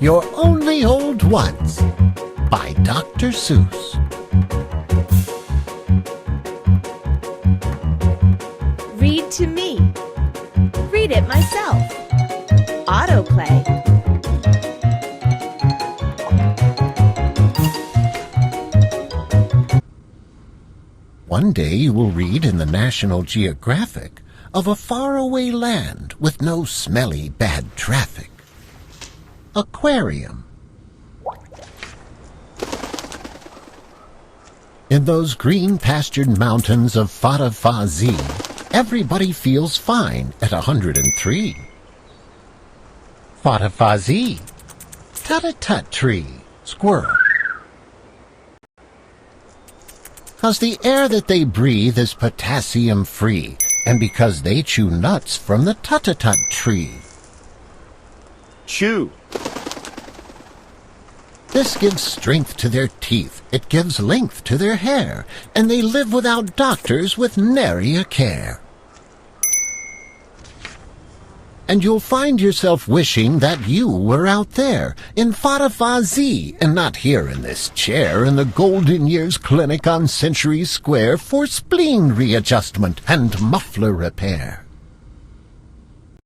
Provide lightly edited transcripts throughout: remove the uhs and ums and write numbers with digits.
You're Only Old Once by Dr. Seuss. Read to me. Read it myself. Autoplay. One day you will read in the National Geographic of a faraway land with no smelly bad traffic. Aquarium. In those green pastured mountains of Fada-Fa-Zee, everybody feels fine at 103. Fada-Fa-Zee. Tut-a-tut tree. Squirrel. 'Cause the air that they breathe is potassium-free, and because they chew nuts from the tut-a-tut tree. Chew. This gives strength to their teeth, it gives length to their hair, and they live without doctors with nary a care. And you'll find yourself wishing that you were out there, in Fada-Fa-Zee, and not here in this chair in the Golden Years Clinic on Century Square for spleen readjustment and muffler repair.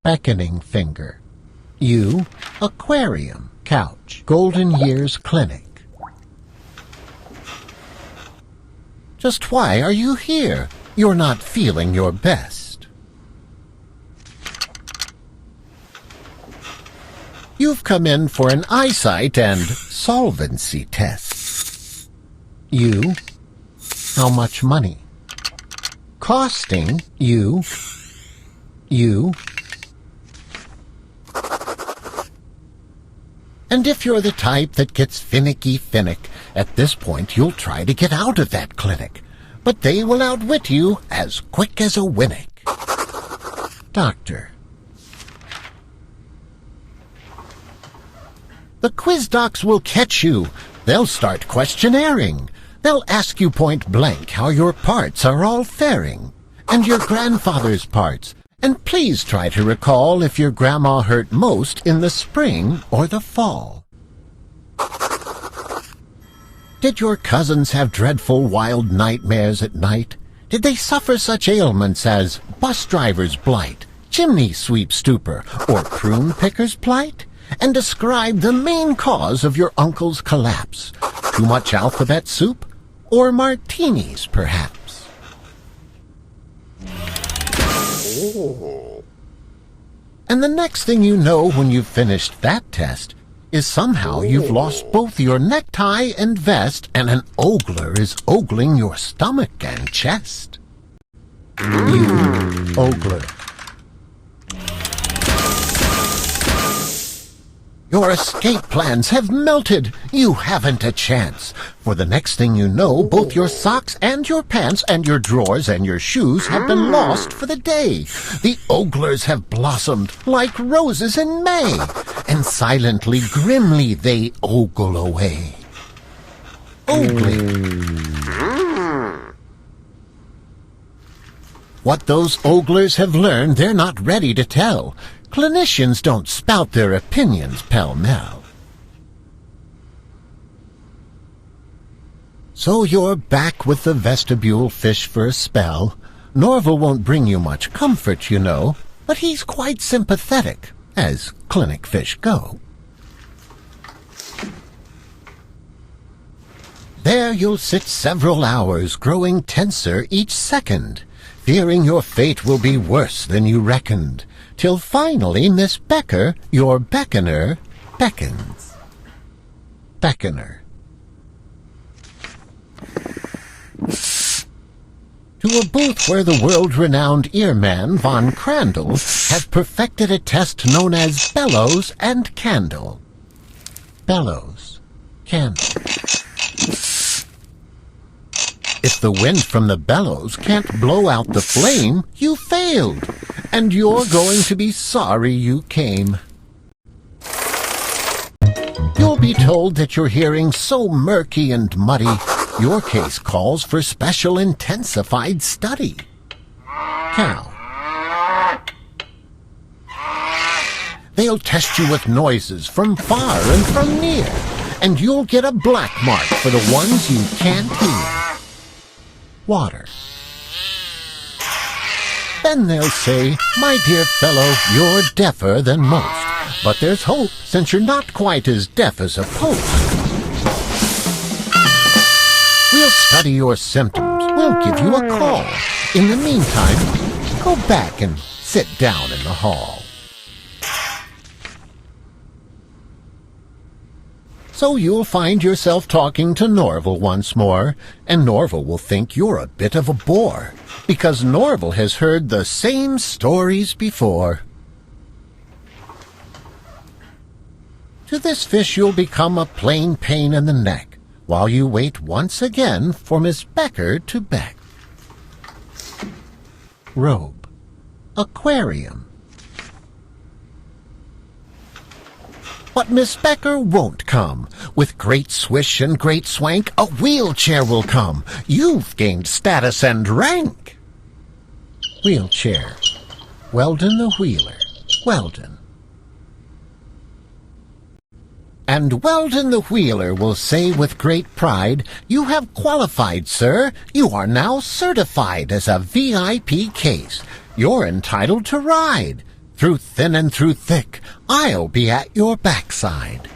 Beckoning finger. You, aquarium, couch, Golden Years Clinic. Just why are you here? You're not feeling your best. You've come in for an eyesight and solvency test. You, how much money? Costing you. And if you're the type that gets finicky, at this point you'll try to get out of that clinic, but they will outwit you as quick as a winnick. Doctor. The quiz docs will catch you. They'll start questionnaring. They'll ask you point blank how your parts are all faring, and your grandfather's parts. And please try to recall if your grandma hurt most in the spring or the fall. Did your cousins have dreadful wild nightmares at night? Did they suffer such ailments as bus driver's blight, chimney sweep stupor, or prune picker's plight? And describe the main cause of your uncle's collapse. Too much alphabet soup? Or martinis, perhaps? Oh. And the next thing you know when you've finished that test is somehow you've lost both your necktie and vest, and an ogler is ogling your stomach and chest. You, ogler. Your escape plans have melted. You haven't a chance. For the next thing you know, both your socks and your pants and your drawers and your shoes have been lost for the day. The oglers have blossomed like roses in May, and silently, grimly they ogle away. Ogling. What those oglers have learned, they're not ready to tell. Clinicians don't spout their opinions pell-mell. So you're back with the vestibule fish for a spell. Norval won't bring you much comfort, you know, but he's quite sympathetic, as clinic fish go. There you'll sit several hours, growing tenser each second, fearing your fate will be worse than you reckoned, till finally Miss Becker, your beckoner, beckons. Beckoner. To a booth where the world-renowned earman Von Crandall has perfected a test known as bellows and candle. Bellows. Candle. If the wind from the bellows can't blow out the flame, you failed, and you're going to be sorry you came. You'll be told that your hearing's so murky and muddy, your case calls for special intensified study. Cow. They'll test you with noises from far and from near, and you'll get a black mark for the ones you can't hear. Water. Then they'll say, "My dear fellow, you're deafer than most, but there's hope since you're not quite as deaf as a post." We'll study your symptoms. We'll give you a call. In the meantime, go back and sit down in the hall. So you'll find yourself talking to Norval once more, and Norval will think you're a bit of a bore, because Norval has heard the same stories before. To this fish you'll become a plain pain in the neck, while you wait once again for Miss Becker to beck. Robe. Aquarium. But Miss Becker won't come. With great swish and great swank, a wheelchair will come. You've gained status and rank. Wheelchair. Weldon the Wheeler. Weldon. And Weldon the Wheeler will say with great pride, "You have qualified, sir. You are now certified as a VIP case. You're entitled to ride. Through thin and through thick, I'll be at your backside."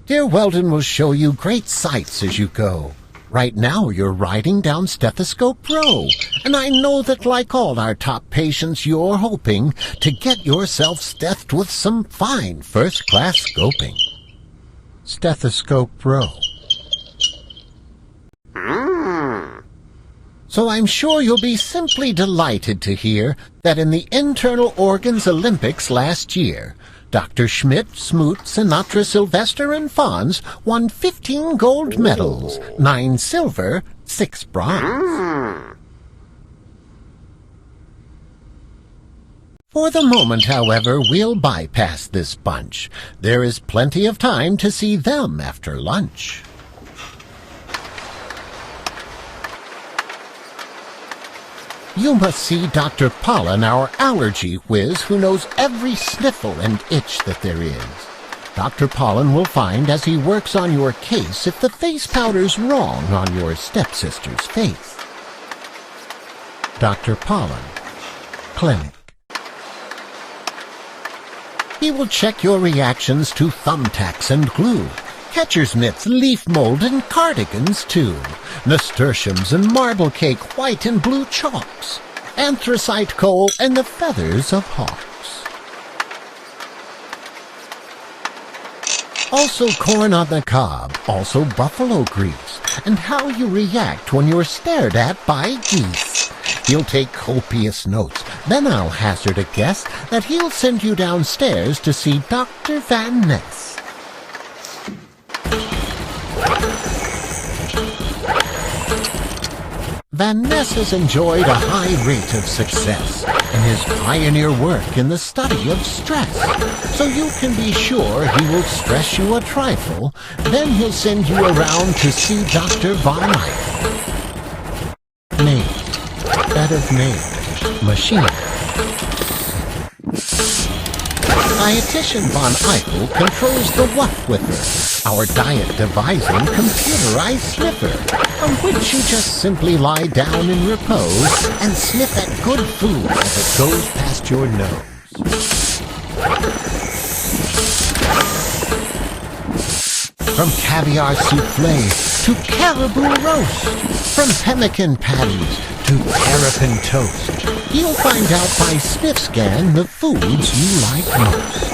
Dear Weldon will show you great sights as you go. Right now you're riding down Stethoscope Row, and I know that like all our top patients you're hoping to get yourself steth'd with some fine first-class scoping. Stethoscope Row. So I'm sure you'll be simply delighted to hear that in the Internal Organs Olympics last year, Dr. Schmidt, Smoot, Sinatra, Sylvester, and Fonz won 15 gold medals, 9 silver, 6 bronze. For the moment, however, we'll bypass this bunch. There is plenty of time to see them after lunch. You must see Dr. Pollen, our allergy whiz, who knows every sniffle and itch that there is. Dr. Pollen will find as he works on your case if the face powder's wrong on your stepsister's face. Dr. Pollen, Clinic. He will check your reactions to thumbtacks and glue, catcher's mitts, leaf mold, and cardigans, too, nasturtiums and marble cake, white and blue chalks, anthracite coal, and the feathers of hawks. Also corn on the cob, also buffalo grease, and how you react when you're stared at by geese. He'll take copious notes, then I'll hazard a guess that he'll send you downstairs to see Dr. Van Ness. Van Ness has enjoyed a high rate of success in his pioneer work in the study of stress. So you can be sure he will stress you a trifle, then he'll send you around to see Dr. Von Eichel. Name. Bed of name. Machine. Dietitian Von Eichel controls the Wuff Whiffer, our diet-devising computerized sniffer, on which you just simply lie down in repose and sniff at good food as it goes past your nose. From caviar souffle to caribou roast, from pemmican patties to terrapin toast, you'll find out by sniff scan the foods you like most.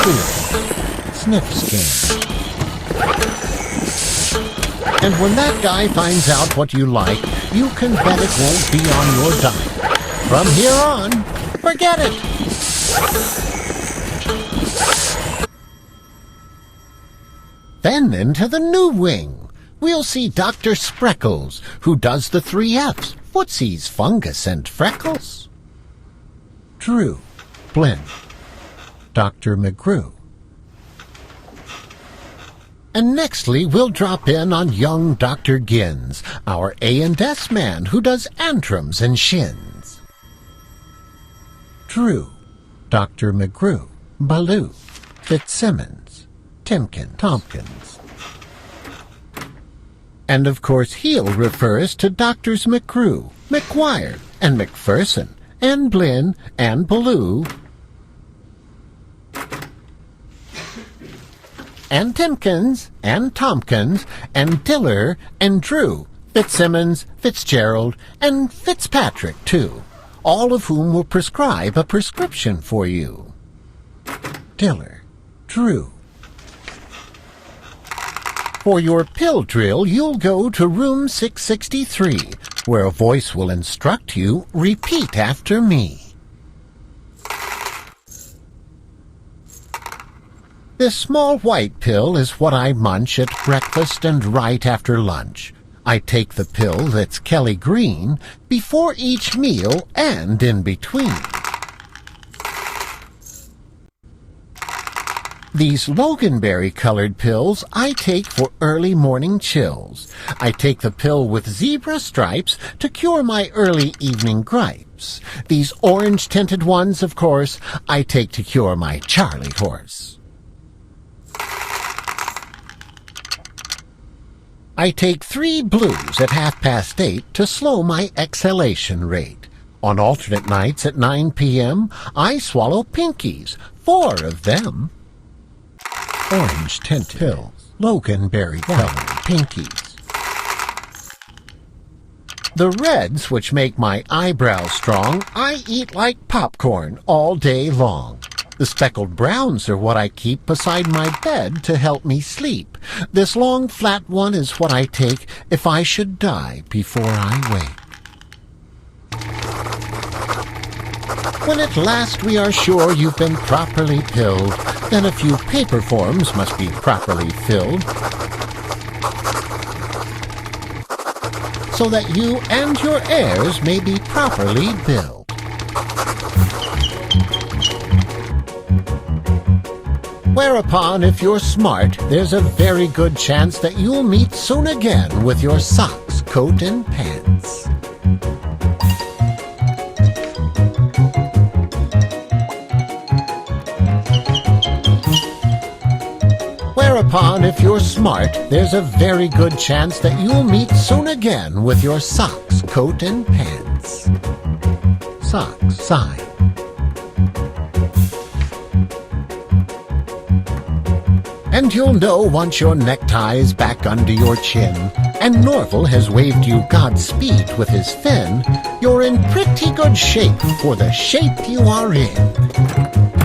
Food. Sniff scan. And when that guy finds out what you like, you can bet it won't be on your diet. From here on, forget it. Then into the new wing. We'll see Dr. Spreckles, who does the 3 F's, footsies, fungus, and freckles. Drew, Blinn. Dr. McGrew. And nextly, we'll drop in on young Dr. Gins, our A&S man who does antrums and shins. Drew, Dr. McGrew, Baloo, Fitzsimmons, Timken, Tompkins. And of course he'll refer us to Doctors McGrew, McGuire, and McPherson, and Blinn, and Baloo, and Timkins, and Tompkins, and Diller, and Drew, Fitzsimmons, Fitzgerald, and Fitzpatrick, too, all of whom will prescribe a prescription for you. Diller, Drew. For your pill drill, you'll go to room 663, where a voice will instruct you, repeat after me. This small white pill is what I munch at breakfast and right after lunch. I take the pill that's Kelly Green before each meal and in between. These Loganberry-colored pills I take for early morning chills. I take the pill with zebra stripes to cure my early evening gripes. These orange-tinted ones, of course, I take to cure my Charlie horse. I take 3 blues at 8:30 to slow my exhalation rate. On alternate nights at 9 p.m., I swallow pinkies, 4 of them. Orange tint pills, Loganberry colored pinkies. The reds, which make my eyebrows strong, I eat like popcorn all day long. The speckled browns are what I keep beside my bed to help me sleep. This long flat one is what I take if I should die before I wake. When at last we are sure you've been properly pilled, then a few paper forms must be properly filled, so that you and your heirs may be properly billed. Whereupon, if you're smart, there's a very good chance that you'll meet soon again with your socks, coat, and pants. Whereupon, if you're smart, there's a very good chance that you'll meet soon again with your socks, coat, and pants. Socks, sign. And you'll know once your necktie's back under your chin, and Norval has waved you Godspeed with his fin, you're in pretty good shape for the shape you are in.